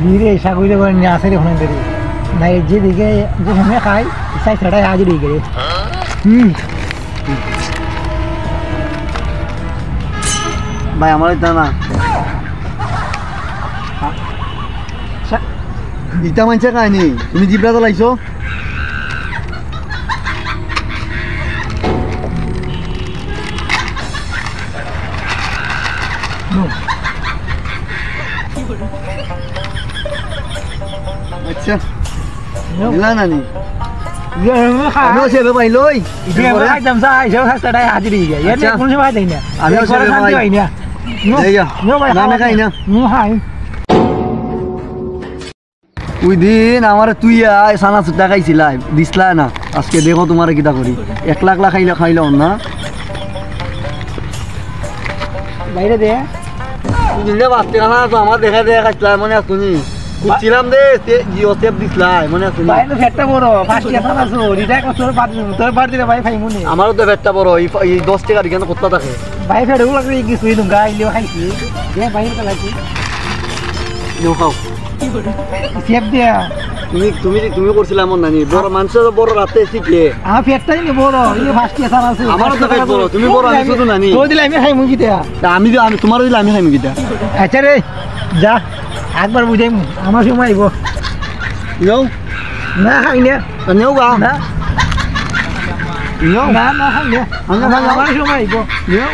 ধীরে সাগরে করে নিয়ে আসে রে ওখানে ধরে না যেদিকে যে সময় খাই সাই সেটাই হাজির হয়ে গেলে ভাই আমার এটা না ইটা মানছে কাহিনী তুমি জিব্রা তো লাইছো আচ্ছা দিলা নানি আমিও সেবে পাইলই খাইতাম চাই সেও সেটাই হাজির হয়ে যায় এর কোনো সময় দেয় না আমিও সেবে পাই না না খাই না হাই ওই দিন আমার তুই সানা সুটা খাইছিলা দিসলা না আজকে দেখো তোমার কিটা করি 1 লাখ খাইলে না বাইরে দে তুই দিলে বাঁচতে না তো আমার দেখা খাইছিলা মনে আসুনি কুচিলাম দে জিও সেপ দিসলা মনে আসুনি বাইরে ফেটটা বড় ফার্স্ট ইয়ার সানাছো রিটা তোর পার দিলে ভাই ফাইমুনি আমারও তো ফেটটা বড় এই 10 টাকা দিকে কত থাকে ভাই ফেট ওগুলো করে কিছু দুম গাইলেও খাইছি দে বাইরে কালাইছি নিও খাও সেপ দিয়া তুমি করছিলা মন নানি বড় মানুষের বড় রাতে শিখে আমার পেটটাই নি বড় এই ফার্স্ট ইয়ার সানাছো আমারও তো পেট বড় তুমি বড় আমি শুধু নানি তো দিলে আমি খাইমু কি দেয়া আমি তোমারও দিলে আমি খাইমু কিটা আচ্ছা রে যা একবার বুঝাইম আমার সময় আইব নিও না খাই না নিও গা না নিও না খাই না আমার সময় আইব নিও